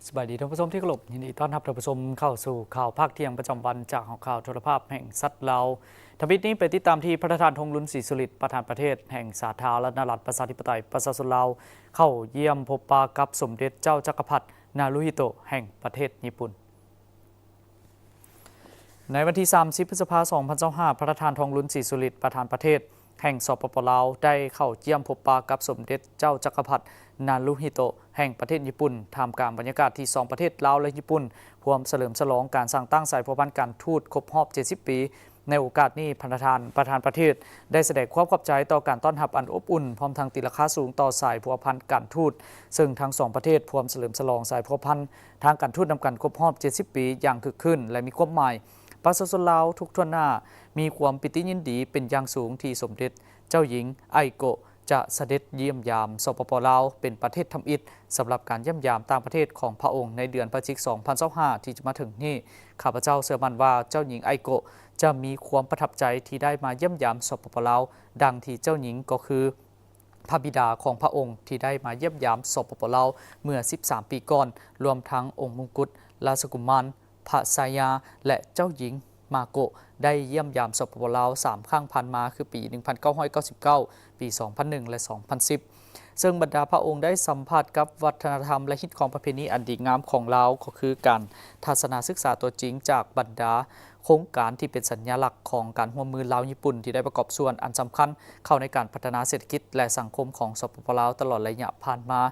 สบายดีท่านผู้ชมที่เคารพยินดีต้อนรับท่านผู้ชมเข้าสู่ข่าวภาคเที่ยงประจำวันจากหอข่าวโทรภาพแห่งสัตว์เราทวิตนี้ไปติดตามที่ประธานธงลุ้นศรีสุริตประธานประเทศแห่งสาธารณรัฐประชาธิปไตยประชาชนลาวเข้าเยี่ยมพบปะกับสมเด็จเจ้าจักรพรรดินารุฮิโตะแห่งประเทศญี่ปุ่นในวันที่30 พฤษภาคม 2025ประธานธงลุ้นศรีสุริตประธานประเทศแห่งสปป.ลาวได้เข้าเยี่ยมพบปะกับสมเด็จเจ้าจักรพรรดินารุฮิโตะแห่งประเทศญี่ปุ่นท่ามกลางบรรยากาศที่2ประเทศลาวและญี่ปุ่นพร้อมเฉลิมฉลองการสร้างตั้งสายพันธ์การทูตครบรอบ70 ปีในโอกาสนี้ประธานประเทศได้แสดงความขอบใจต่อการต้อนรับอันอบอุ่นพร้อมทางตีราคาสูงต่อสายพันธ์การทูตซึ่งทั้ง2ประเทศพร้อมเฉลิมฉลองสายพันธ์ทางการทูตนำกันครบรอบ70 ปีอย่างคึกคืนและมีความหมายประชาชนลาวทุกทั่วหน้ามีความปิติยินดีเป็นอย่างสูงที่สมเด็จเจ้าหญิงไอโกะจะเสด็จเยี่ยมยามสปป.ลาวเป็นประเทศทำอิฐสำหรับการเยี่ยมยามต่างประเทศของพระองค์ในเดือนพฤศจิกายน 2025 ที่จะมาถึงนี้ข้าพเจ้าเชื่อมั่นว่าเจ้าหญิงไอโกะจะมีความประทับใจที่ได้มาเยี่ยมยามสปป.ลาวดังที่เจ้าหญิงก็คือพระบิดาของพระองค์ที่ได้มาเยี่ยมยามสปป.ลาวเมื่อ 13 ปีก่อนรวมทั้งองค์มงกุฎราชกุมารพระสายาและเจ้าหญิงมาโกะได้เยี่ยมยามสปป.ลาว3 ครั้งผ่านมาคือปี 1999 ปี 2001 และ 2010 ซึ่งบรรดาพระองค์ได้สัมผัสกับวัฒนธรรมและฮิตของประเพณีอันดีงามของลาวก็คือการทัศนศึกษาตัวจริงจากบรรดาโครงการที่เป็นสัญลักษณ์ของการร่วมมือลาวญี่ปุ่นที่ได้ประกอบส่วนอันสำคัญเข้าในการพัฒนาเศรษฐกิจและสังคมของสปป.ลาวตลอดระยะผ่านมา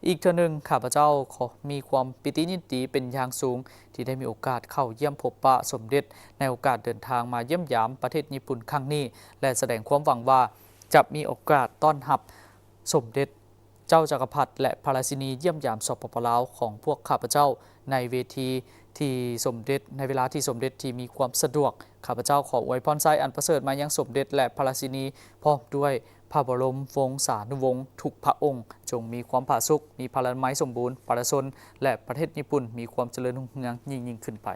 อีกเท่านึงข้าพเจ้าขอมีความปิติยินดีเป็นอย่างสูงที่ได้มีโอกาสเข้าเยี่ยมพบปะสมเด็จในโอกาสเดินทางมาเยี่ยมยามประเทศญี่ปุ่นครั้งนี้และแสดงความหวังว่าจะมีโอกาสต้อนรับสมเด็จเจ้าจักรพรรดิและพระราชินีเยี่ยมยามสปป.ลาวของพวกข้าพเจ้าในเวทีที่สมเด็จในเวลาที่สมเด็จที่มีความสะดวกข้าพเจ้าขออวยพรไซอันประเสริฐมายังสมเด็จและพระราชินีพร้อมด้วยพระบรมวงศานุวงศ์ทุกพระองค์จงมีความผาสุกมีพลานามัยสมบูรณ์ประชาชนและประเทศญี่ปุ่นมีความเจริญรุ่งเรืองยิ่งขึ้นไป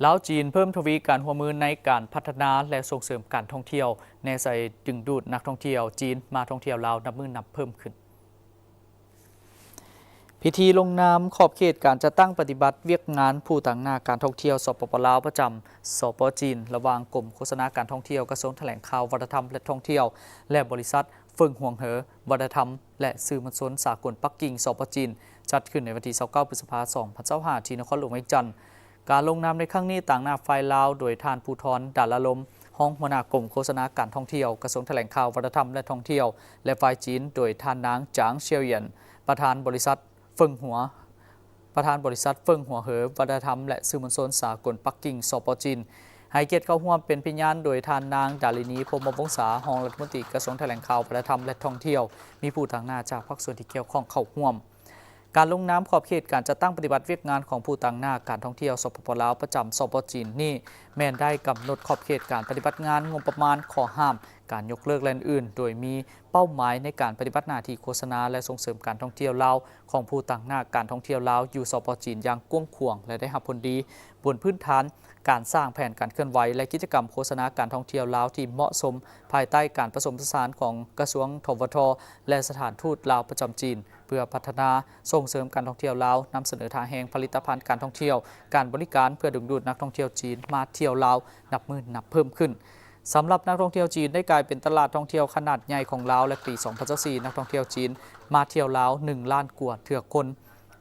ลาวจีนเพิ่มทวีการร่วมมือในการพัฒนาและส่งเสริมการท่องเที่ยวในใส่ดึงดูดนักท่องเที่ยวจีนมาท่องเที่ยวลาวนับมือนับเพิ่มขึ้นพิธีลงนามขอบเขตการจัดตั้งปฏิบัติเวียกงานผู้ต่างหน้าการท่องเที่ยวสปป.ลาวประจำสปป.จีนระหว่างกรมโฆษณาการท่องเที่ยวกระทรวงแถลงข่าววัฒนธรรมและท่องเที่ยวและบริษัทเฟิงห่วงเหอวัฒนธรรมและสื่อมวลชนสากลปักกิ่งสปป.จีนจัดขึ้นในวันที่29 พฤษภาคม 2025 ที่นครหลวงเวียงจันทร์การลงนามในครั้งนี้ต่างหน้าฝ่ายลาวโดยท่านภูธรดาลลมห้องหัวหน้ากรมโฆษณาการท่องเที่ยวกระทรวงแถลงข่าววัฒนธรรมและท่องเที่ยวและฝ่ายจีนโดยท่านนางจางเซียวเหยียนประธานบริษัทเฟิงหัวเหอวัฒนธรรมและสื่อมวลชนสากลปักกิ่งสปป.จีนให้เกียรติเข้าร่วมเป็นพยานโดยท่านนางดารินีพรหมวงศารองรัฐมนตรีกระทรวงแถลงข่าววัฒนธรรมและท่องเที่ยวมีผู้ต่างหน้าจากภาคส่วนที่เกี่ยวข้องเข้าร่วมการลงนามขอบเขตการจัดตั้งปฏิบัติเวียกงานของผู้ต่างหน้าการท่องเที่ยวสปป.ลาวประจำสปป.จีนนี่แม้นได้กำหนดขอบเขตการปฏิบัติงานงบประมาณข้อห้ามการยกเลิกและอื่นโดยมีเป้าหมายในการปฏิบัติหน้าที่โฆษณาและส่งเสริมการท่องเที่ยวลาวของผู้ต่างหน้าการท่องเที่ยวลาวอยู่สปป.จีนอย่างกว้างขวางและได้รับผลดีบนพื้นฐานการสร้างแผนการเคลื่อนไหวและกิจกรรมโฆษณาการท่องเที่ยวลาวที่เหมาะสมภายใต้การผสมผสานของกระทรวงทวทและสถานทูตลาวประจำจีนเพื่อพัฒนาส่งเสริมการท่องเที่ยวลาวนำเสนอทางแห่งผลิตภัณฑ์การท่องเที่ยวการบริการเพื่อดึงดูดนักท่องเที่ยวจีนมาเที่ยวลาวนับมือนับเพิ่มขึ้นสำหรับนักท่องเที่ยวจีนได้กลายเป็นตลาดท่องเที่ยวขนาดใหญ่ของลาวและปี 2024 นักท่องเที่ยวจีนมาเที่ยวลาว1 ล้านกว่าเถื่อคน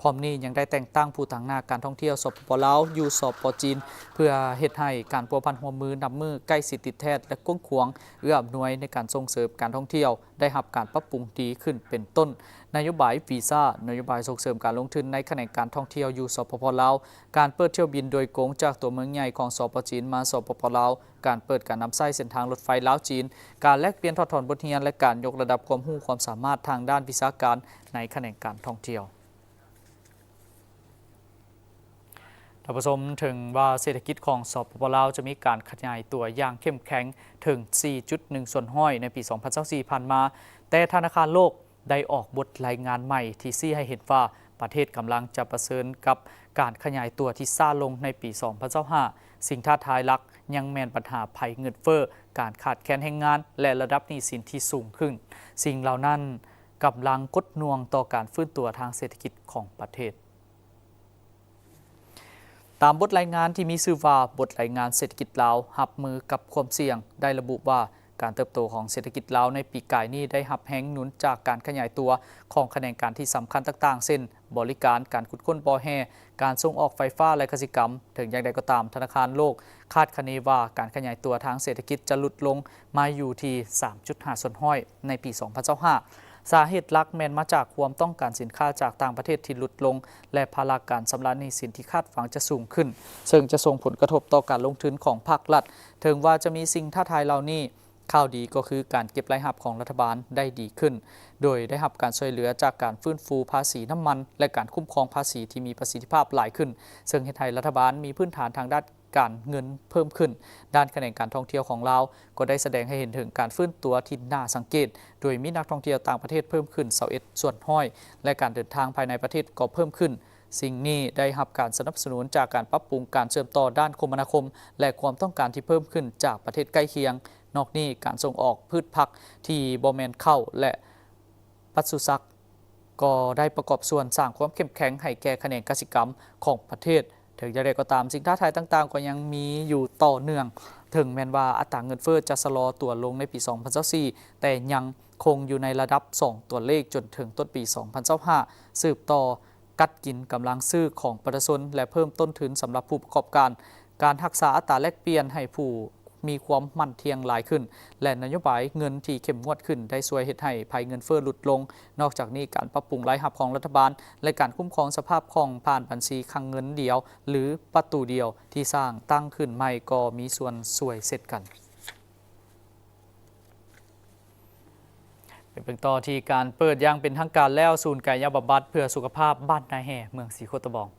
พร้อมนี้ยังได้แต่งตั้งผู้ต่างหน้าการท่องเที่ยวสปป.ลาวอยู่สปป.จีนเพื่อเฮ็ดให้การพัวพันหัวมือนำมือใกล้สิติดแท้และกว้างขวางเอื้ออำนวยในการส่งเสริมการท่องเที่ยวได้รับการปรับปรุงดีขึ้นเป็นต้นนโยบายวีซ่านโยบายส่งเสริมการลงทุนในแขนงการท่องเที่ยวอยู่สปป.ลาวการเปิดเที่ยวบินโดยกงจากตัวเมืองใหญ่ของสปป.จีนมาสปป.ลาวการเปิดการนำไส้เส้นทางรถไฟลาวจีนการแลกเปลี่ยนถอดถอนบทเรียนและการยกระดับความรู้ความสามารถทางด้านวิชาการในแขนงการท่องเที่ยวท่านผู้ชมถึงว่าเศรษฐกิจของสปป.ลาวจะมีการขยายตัวอย่างเข้มแข็งถึง 4.1% ในปี 2024 ผ่านมาแต่ธนาคารโลกได้ออกบทรายงานใหม่ที่ชี้ให้เห็นว่าประเทศกำลังจะประเสริญกับการขยายตัวที่ช้าลงในปี 2025 สิ่งท้าทายหลักยังแม่นปัญหาภัยเงินเฟ้อการขาดแคลนแรงงานและระดับหนี้สินที่สูงขึ้นสิ่งเหล่านั้น กำลังกดน่วงต่อการฟื้นตัวทางเศรษฐกิจของประเทศตามบทรายงานที่มีชื่อว่าบทรายงานเศรษฐกิจลาวรับมือกับความเสี่ยงได้ระบุว่าการเติบโตของเศรษฐกิจลาวในปีกายนี้ได้รับแรงหนุนจากการขยายตัวของแขนงการที่สำคัญต่างๆเช่นบริการการขุดค้นบ่อแห่การส่งออกไฟฟ้าและกสิกรรมถึงอย่างใดก็ตามธนาคารโลกคาดคะเนว่าการขยายตัวทางเศรษฐกิจจะลดลงมาอยู่ที่ 3.5 ส่วนห้อยในปี 2025 สาเหตุหลักแม้นมาจากความต้องการสินค้าจากต่างประเทศที่ลดลงและภาระการชำระหนี้สินที่คาดหวังจะสูงขึ้นซึ่งจะส่งผลกระทบต่อการลงทุนของภาครัฐถึงว่าจะมีสิ่งท้าทายเหล่านี้ข่าวดีก็คือการเก็บรายรับของรัฐบาลได้ดีขึ้นโดยได้รับการช่วยเหลือจากการฟื้นฟูภาษีน้ำมันและการคุ้มครองภาษีที่มีประสิทธิภาพหลายขึ้นซึ่งเฮ็ดให้รัฐบาลมีพื้นฐานทางด้านการเงินเพิ่มขึ้นด้านแขนงการท่องเที่ยวของลาวก็ได้แสดงให้เห็นถึงการฟื้นตัวที่น่าสังเกตโดยมีนักท่องเที่ยวต่างประเทศเพิ่มขึ้น21ส่วนห้อยและการเดินทางภายในประเทศก็เพิ่มขึ้นสิ่งนี้ได้รับการสนับสนุนจากการปรับปรุงการเชื่อมต่อด้านคมนาคมและความต้องการที่เพิ่มขึ้นจากประเทศใกล้เคียงนอกนี้การส่งออกพืชผักที่บ่แม่นข้าวและปศุสัตว์ก็ได้ประกอบส่วนสร้างความเข้มแข็งให้แก่แขนงกสิกรรมของประเทศถึงอย่างไรก็ตามสิ่งท้าทายต่างๆก็ยังมีอยู่ต่อเนื่องถึงแม้ว่าอัตราเงินเฟ้อจะชะลอตัวลงในปี 2024 แต่ยังคงอยู่ในระดับ 2 ตัวเลขจนถึงต้นปี 2025 สืบต่อกัดกินกำลังซื้อของประชาชนและเพิ่มต้นทุนสำหรับผู้ประกอบการการรักษาอัตราแลกเปลี่ยนให้ผู้มีความมั่นเทียงหลายขึ้นและนโยบายเงินที่เข้มงวดขึ้นได้ช่วยเฮ็ดให้ภัยเงินเฟ้อลดลงนอกจากนี้การปรับปรุงรายรับของรัฐบาลและการคุ้มครองสภาพคล่องผ่านบัญชีคลังเงินเดียวหรือประตูเดียวที่สร้างตั้งขึ้นใหม่ก็มีส่วนช่วยเสร็จกันเป็นต่อที่การเปิดอย่างเป็นทางการแล้วศูนย์กายบำบัดเพื่อสุขภาพบ้านนาแห่เมืองศรีโคตะบอง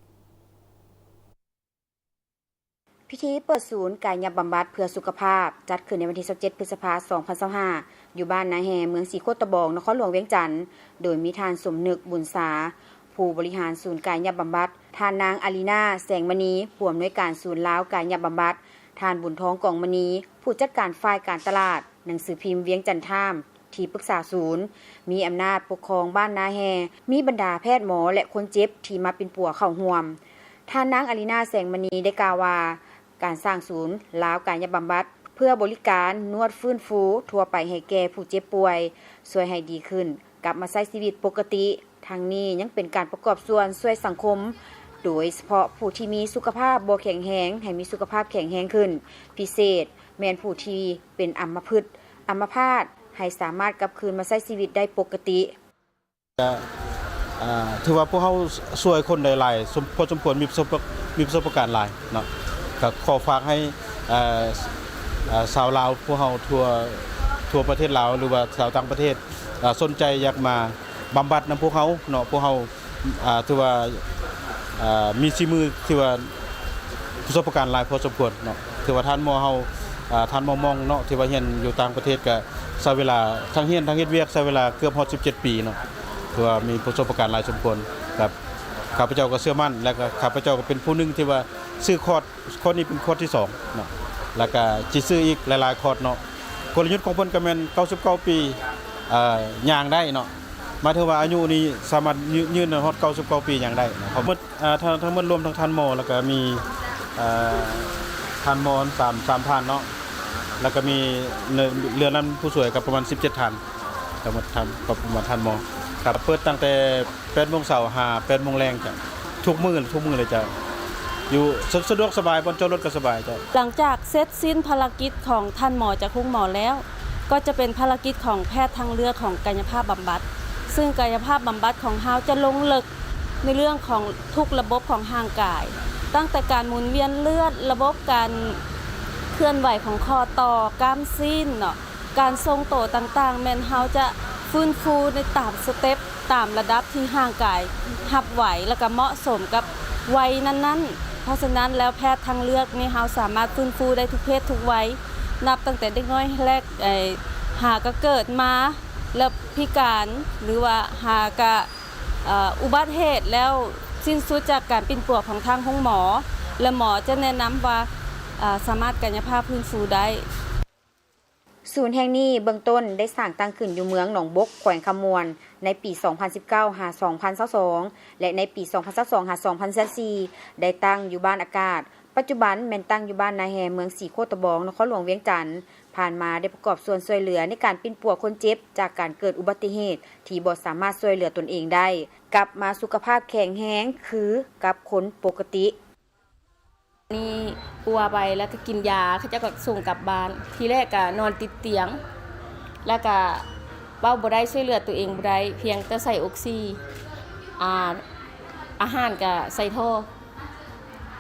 พิธีเปิดศูนย์กายบำบัดเพื่อสุขภาพจัดขึ้นในวันที่27พฤษภาคม 2025 อยู่บ้านนาแฮเมืองศรีโคตะบองนครหลวงเวียงจันทน์โดยมีท่านสมนึกบุญสาผู้บริหารศูนย์กายบำบัดท่านนางอารีนาแสงมณีผู้อำนวยการศูนย์ลาวกายบำบัดท่านบุญทองกองมณีผู้จัดการฝ่ายการตลาดหนังสือพิมพ์เวียงจันทน์ไทม์ที่ปรึกษาศูนย์มีอำนาจปกครองบ้านนาแฮมีบรรดาแพทย์หมอและคนเจ็บที่มาเป็นปัวเข้าร่วมท่านนางอารีนาแสงมณีได้กล่าวว่าการสร้างศูนย์ลาวกายบำบัดเพื่อบริการนวดฟื้นฟูทั่วไปให้แก่ผู้เจ็บป่วยช่วยให้ดีขึ้นกลับมาใช้ชีวิตปกติทางนี้ยังเป็นการประกอบส่วนช่วยสังคมโดยเฉพาะผู้ที่มีสุขภาพบ่แข็งแรงให้มีสุขภาพแข็งแรงขึ้นพิเศษแม้นผู้ที่เป็นอัมพฤกษ์อัมพาตให้สามารถกลับคืนมาใช้ชีวิตได้ปกติถือว่าพวกเขาช่วยคนได้หลายพอสมควรมีประสบการณ์หลายเนาะก็ขอฝากให้ชาวลาวพวกเขาทั่วประเทศลาวหรือว่าชาวต่างประเทศสนใจอยากมาบำบัดนำพวกเขาเนาะพวกเขาถือว่ามีชีมือที่ว่าประสบการณ์หลายพอสมควรเนาะถือว่าท่านหมอเฮาท่านหมอมองเนาะที่ว่าเรียนอยู่ต่างประเทศก็ใช้เวลาทั้งเรียนทั้งเฮ็ดเวียกใช้เวลาเกือบ17 ปีเนาะถือว่ามีประสบการณ์หลายสมควรครับข้าพเจ้าก็เชื่อมั่นและก็ข้าพเจ้าก็เป็นผู้หนึ่งที่ว่าซื้อคอร์สนี้เป็นคอร์สที่2เนาะแล้วก็สิซื้ออีกหลายๆคอร์สเนาะกลยุทธ์ของเพิ่นก็แม่น99 ปีย่างได้เนาะหมายถึงว่าอายุนี้สามารถยืนฮอด99 ปีย่างได้นะทั้งหมดรวมทั้งท่านหมอแล้วก็มีท่านหมอ3ท่านเนาะแล้วก็มีเรือนั้นผู้ช่วยกับประมาณ17ท่านทั้งหมดท่านก็ประมาณท่านหมอครับเปิดตั้งแต่ 8:00 น. หา 8:00 น. แลงจ้ะทุกมื้อเลยจ้ะอยู่สะดวกสบายบนจอดรถก็สบายจ้ะหลังจากเสร็จสิ้นภารกิจของท่านหมอจากคุณหมอแล้วก็จะเป็นภารกิจของแพทย์ทางเลือกของกายภาพบำบัดซึ่งกายภาพบำบัดของเฮาจะลงลึกในเรื่องของทุกระบบของร่างกายตั้งแต่การหมุนเวียนเลือดระบบการเคลื่อนไหวของคอต่อกล้ามซีนเนาะการทรงตัวต่างๆแม่นเฮาจะฟื้นฟูในตามสเต็ปตามระดับที่ร่างกายรับไหวแล้วก็เหมาะสมกับวัยนั้นๆเพราะฉะนั้นแล้วแพทย์ทางเลือกนี่เฮาสามารถฟื้นฟูได้ทุกเพศทุกวัยนับตั้งแต่เด็กน้อยแรกหากเกิดมาแล้วพิการหรือว่าหากอุบัติเหตุแล้วสิ้นสุดจากการปิ้นปวกของทางหมอและหมอจะแนะนำว่าสามารถกายภาพฟื้นฟูได้ ศูนย์แห่งนี้เบื้องต้นได้สร้างตั้งขึ้นอยู่เมืองหนองบกแขวงคำมวนในปี 2019 หา 2022 และในปี 2022 หา 2024 ได้ตั้งอยู่บ้านอากาศปัจจุบันแม่นตั้งอยู่บ้านนาแฮเมืองสีโคตะบองนครหลวงเวียงจันทน์ผ่านมาได้ประกอบส่วนช่วยเหลือในการปิ้นปัวคนเจ็บจากการเกิดอุบัติเหตุที่บ่สามารถช่วยเหลือตนเองได้กลับมาสุขภาพแข็งแรงคือกับคนปกตินี่ปัวไปแล้วก็กินยาเขาจะก็ส่งกลับบ้านทีแรกก็นอนติดเตียงแล้วก็เว้าบ่ได้ช่วยเหลือตัวเองบ่ได้เพียงแต่ใส่ออกซิอาหารก็ใส่ท่อ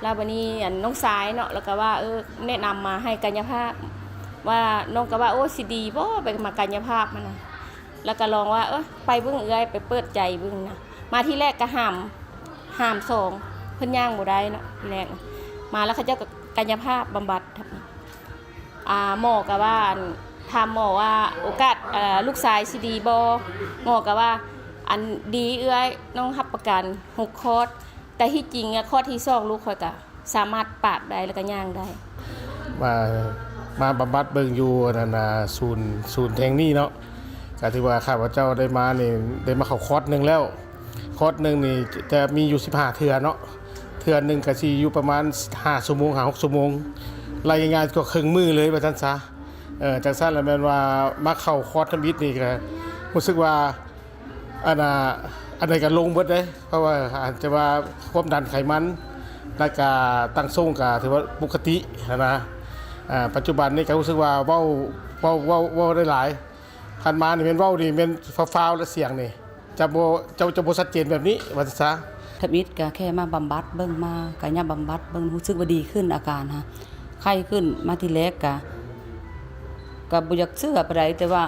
แล้วบัดนี้น้องสายเนาะแล้วก็ว่าแนะนำมาให้กายภาพว่าน้องก็ว่าโอ้สิดีบ่ไปมากายภาพมันน่ะแล้วก็ลองว่าไปเบิ่งไปเปิดใจเบิ่งนะมาที่แรกก็ห้ามสองเพิ่นย่างบ่ได้เนาะทีแรกมาแล้วเขาเจ้ากายภาพบำบัดหมอก็ว่าถามหมอว่าโอกาสลูกชายสิดีบ่หมอก็ว่าอันดีน้องรับประกัน6คอร์สแต่ที่จริงคอร์สที่2ลูกค่อยก็สามารถปาดได้แล้วก็ย่างได้มาบำบัดเบิ่งอยู่นั่นน่ะศูนย์แห่งนี้เนาะก็ถือว่าข้าพเจ้าได้มานี่ได้มาเข้าคอร์สนึงแล้วคอร์สนึงนี่จะมีอยู่15เทื่อเนาะเทื่อนึงก็สิอยู่ประมาณ5ชั่วโมง6ชั่วโมงรายงานก็ครึ่งมื้อเลยว่าซั่นซะจังซั่นแล้วแม่นว่ามาเข้าคอร์สทำบิดนี่ก็รู้สึกว่าอันใดก็ลงเบิดเด้เพราะว่าอาจจะว่าความดันไขมันแล้วก็ตั้งทรงก็ถือว่าปกตินะปัจจุบันนี้ก็รู้สึกว่าเว้าได้หลายคันมานี่แม่นเว้านี่แม่นฟ้าวๆและเสียงนี่จะบ่ชัดเจนแบบนี้ว่าซะทบิดก็แค่มาบำบัดเบิ่งมากายบำบัดเบิ่งรู้สึกว่าดีขึ้นอาการฮะไข้ขึ้นมาทีแรกก็บ่อยากเชื่อปานใดแต่ว่า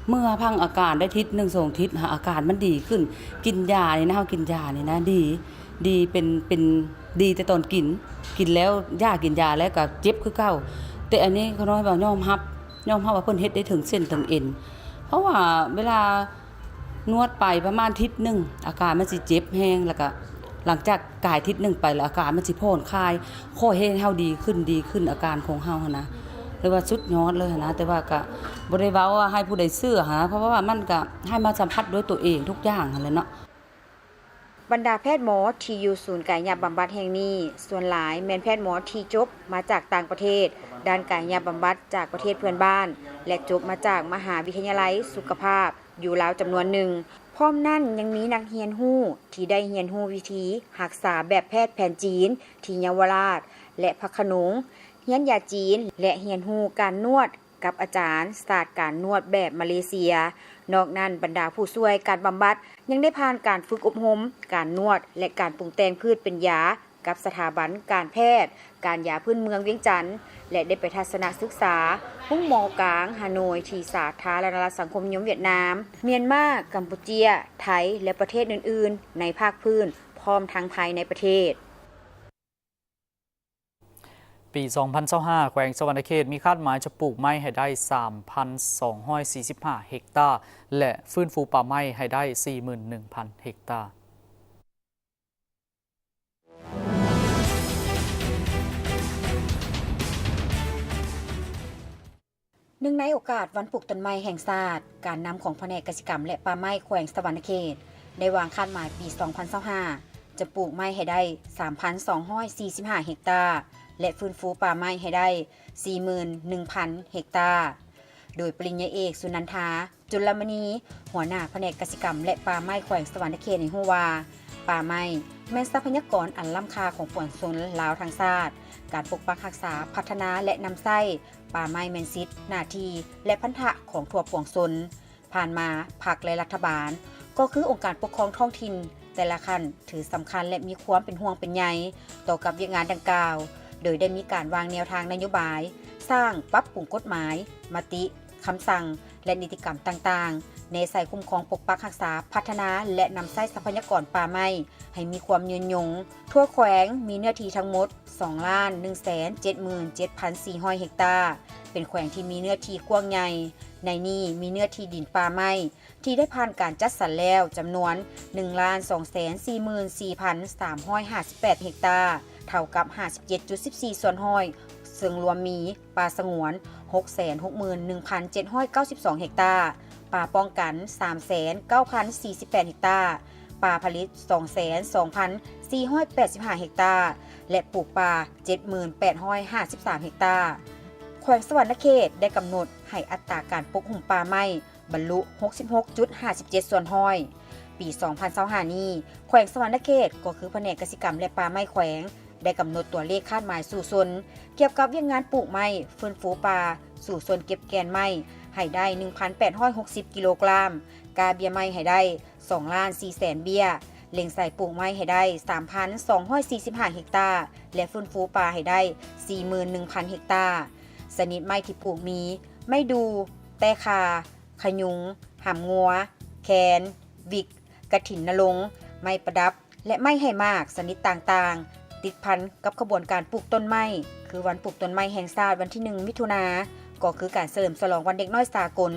เมื่อพังอาการได้ทิศ1 2ทิศอาการมันดีขึ้นกินยานี่นะเฮากินยานี่นะดีเป็นดีแต่ตอนกินแล้วกินยาแล้วก็เจ็บคือเก่าแต่อันนี้เขาน้อยว่ายอมรับว่าเพิ่นเฮ็ดได้ถึงเส้นถึงเอ็นเพราะว่าเวลานวดไปประมาณทิศนึงอาการมันสิเจ็บแฮงแล้วก็หลังจากกายทิศนึงไปแล้วอาการมันสิผ่อนคลายค่อยเฮ็ดให้เฮาดีขึ้นอาการของเฮาหั่นนะหรือว่าสุดยอดเลยนะแต่ว่าก็บ่ได้เว้าว่าให้ผู้ใดเชื่อหาเพราะว่ามันก็ให้มาสัมผัสด้วยตัวเองทุกอย่างนั่นแหละเนาะบรรดาแพทย์หมอที่อยู่ศูนย์กายบำบัดแห่งนี้ส่วนหลายแม่นแพทย์หมอที่จบมาจากต่างประเทศด้านกายบำบัดจากประเทศเพื่อนบ้านและจบมาจากมหาวิทยาลัยสุขภาพอยู่ลาวจำนวนหนึ่งพร้อมนั่นยังมีนักเรียนฮู้ที่ได้เรียนรู้วิธีรักษาแบบแพทย์แผนจีนที่เยาวราชและพระโขนงเรียนยาจีนและเรียนรู้การนวดกับอาจารย์ศาสตร์การนวดแบบมาเลเซียนอกนั้นบรรดาผู้ช่วยการบำบัดยังได้ผ่านการฝึกอบรมการนวดและการปรุงแต่งพืชเป็นยากับสถาบันการแพทย์การยาพื้นเมืองเวียงจันทน์และได้ไปทัศนศึกษาห้องหมอกลางฮานอยที่สาธารณรัฐสังคมนิยมเวียดนามเมียนมากัมพูเชียไทยและประเทศอื่นๆในภาคพื้นพร้อมทั้งภายในประเทศปี 2025 แขวงสวรรณเขตมีคาดหมายจะปลูกไม้ให้ได้ 3,245 เฮกตาร์และฟื้นฟูป่าไม้ให้ได้ 41,000 เฮกตาร์เนื่องในโอกาสวันปลูกต้นไม้แห่งชาติการนำของแผนกเกษตรกรรมและป่าไม้แขวงสวรรณเขตได้วางคาดหมายปี 2025 จะปลูกไม้ให้ได้ 3,245 เฮกตาร์และฟื้นฟูป่าไม้ให้ได้ 41,000 เฮกตาร์โดยปริญญาเอกสุนันทาจุลมณีหัวหน้าแผนกเกษตรกรรมและป่าไม้แขวงสวรรณเขตในฮู้ว่าป่าไม้แม่นทรัพยากรอันล้ำค่าของปวงชนลาวทั้งชาติการปกปักรักษาพัฒนาและนำไส้ป่าไม้แม่นสิทธิ์หน้าที่และพันธะของทั่วปวงชนผ่านมาพรรคและรัฐบาลก็คือองค์การปกครองท้องถิ่นแต่ละขั้นถือสำคัญและมีความเป็นห่วงเป็นใยต่อกับเวียกงานดังกล่าวโดยได้มีการวางแนวทางนโยบายสร้างปรับปรุงกฎหมายมติคำสั่งและนิติกรรมต่างๆในสายคุ้มครองปกปักรักษาพัฒนาและนำไส้ทรัพยากรป่าไม้ให้มีความยืนยงทั่วแขวงมีเนื้อที่ทั้งหมด 2,177,400 เฮกตาร์เป็นแขวงที่มีเนื้อที่กว้างใหญ่ในนี้มีเนื้อที่ดินป่าไม้ที่ได้ผ่านการจัดสรรแล้วจำนวน 1,244,358 เฮกตาร์เท่ากับ 57.14 ส่วนห้อยซึ่งรวมมีป่าสงวน 661,792 เฮกตาร์ป่าป้องกัน 3,9,048 เฮกตาร์ป่าผลิต 22,485 เฮกตาร์และปลูกป่า 7,853 เฮกตาร์แขวงสวรรณเขตได้กำหนดให้อัตราการปกหุ่มป่าไม้บรรลุ 66.57 ส่วนห้อยปี 2025 นี้แขวงสวรรณเขตก็คือแผนกกสิกรรมและป่าไม้แขวงได้กำหนดตัวเลขคาดหมายสู่ส่วนเกี่ยวกับเรื่องงานปลูกไม้ฟื้นฟูป่าสู่ส่วนเก็บแกนไม้ให้ได้ 1,860 กิโลกรัมกาเบียไม้ให้ได้ 2,400,000 เบี้ยเล็งใส่ปลูกไม้ให้ได้ 3,245 เฮกตาร์และฟื้นฟูป่าให้ได้ 41,000 เฮกตาร์ชนิดไม้ที่ปลูกมีไม้ดูแต้คาขยุงหำงัวแคนวิกกระถินนรงค์ไม้ประดับและไม้ให้มากชนิดต่างๆติดพันกับขบวนการปลูกต้นไม้คือวันปลูกต้นไม้แห่งชาติวันที่ 1 มิถุนายนก็คือการเฉลิมฉลองวันเด็กน้อยสากล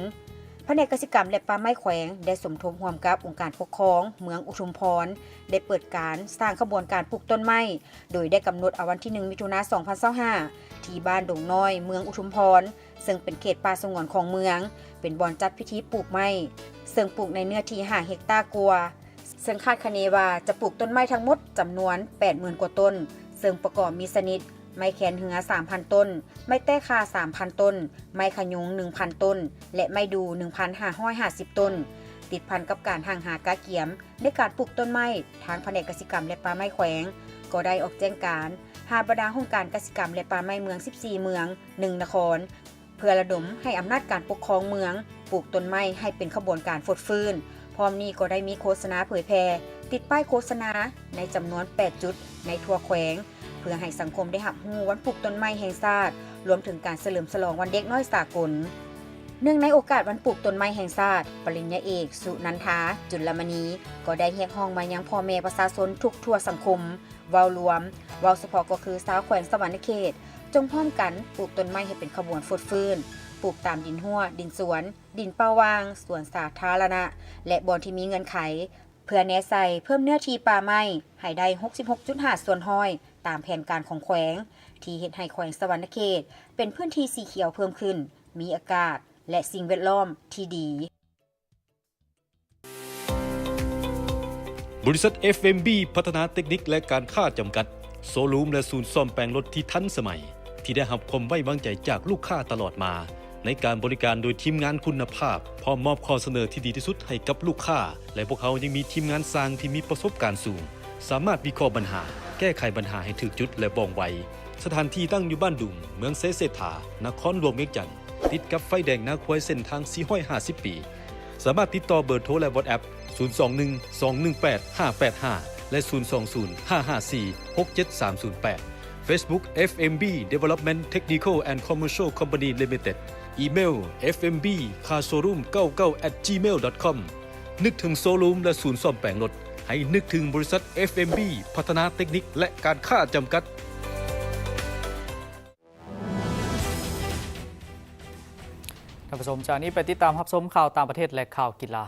แผนกกสิกรรมและป่าไม้แขวงได้สมทบร่วมกับองค์การปกครองเมืองอุทุมพรได้เปิดการสร้างขบวนการปลูกต้นไม้โดยได้กำหนดเอาวันที่ 1 มิถุนายน 2025ที่บ้านดงน้อยเมืองอุทุมพรซึ่งเป็นเขตป่าสงวนของเมืองเป็นบ่อนจัดพิธีปลูกไม้ซึ่งปลูกในเนื้อที่5 เฮกตาร์กว่าซึ่งคาดคะเนว่าจะปลูกต้นไม้ทั้งหมดจำนวน 80,000 กว่าต้นซึ่งประกอบมีชนิดไม้แขนเหือ 3,000 ต้นไม้แต้คา 3,000 ต้นไม้ขยุง 1,000 ต้นและไม้ดู 1,550 ต้นติดพันกับการห่างหากาเกียมในการปลูกต้นไม้ทางแผนกกสิกรรมและป่าไม้แขวงก็ได้ออกแจ้งการหาบรรดาองค์การกสิกรรมและป่าไม้เมือง14 เมือง1 นครเพื่อระดมให้อำนาจการปกครองเมืองปลูกต้นไม้ให้เป็นขบวนการฟดฟื้นพร้อมนี้ก็ได้มีโฆษณาเผยแพร่ติดป้ายโฆษณาในจำนวน 8 จุดในทั่วแขวงเพื่อให้สังคมได้รับรู้วันปลูกต้นไม้แห่งชาติรวมถึงการเฉลิมฉลองวันเด็กน้อยสากลเนื่องในโอกาสวันปลูกต้นไม้แห่งชาติปริญญาเอกสุนันทาจุลมณีก็ได้เรียกร้องมายังพ่อแม่ประชาชนทุกทั่วสังคมเว้ารวมเว้าเฉพาะก็คือชาวแขวงสวรรณเขตจงพร้อมกันปลูกต้นไม้ให้เป็นขบวนฟดฟื้นปลูกตามดินหัวดินสวนดินเป้าวางสวนสาธารณะและบ่อนที่มีเงื่อนไขเพื่อแนใส่เพิ่มเนื้อที่ป่าไม้ให้ได้ 66.5 ส่วนห้อยตามแผนการของแขวงที่เฮ็ดให้แขวงสวรรณเขตเป็นพื้นที่สีเขียวเพิ่มขึ้นมีอากาศและสิ่งแวดล้อมที่ดีบริษัท FMB พัฒนาเทคนิคและการค้าจำกัดโซลูมและศูนย์ซ่อมแปลงรถที่ทันสมัยที่ได้รับความไว้วางใจจากลูกค้าตลอดมาในการบริการโดยทีมงานคุณภาพพร้อมมอบข้อเสนอที่ดีที่สุดให้กับลูกค้าและพวกเขายังมีทีมงานสร้างที่มีประสบการณ์สูงสามารถวิเคราะห์ปัญหาแก้ไขปัญหาให้ถึกจุดและว่องไวสถานที่ตั้งอยู่บ้านดุงเมืองเซเสถานครหลวงเวียงจันทน์ติดกับไฟแดงนาควายเส้นทาง450 ปีสามารถติดต่อเบอร์โทรและ WhatsApp 021-218-585 และ 020-554-67308 Facebook FMB Development Technical and Commercial Company Limited อีเมล fmbcarshowroom99@gmail.com นึกถึงโซลูมและศูนย์ซ่อมแปลงรถให้นึกถึงบริษัท FMB พัฒนาเทคนิคและการค้าจำกัดท่านผู้ชมจากนี้ไปติดตามรับชมข่าวต่างประเทศและข่าวกีฬา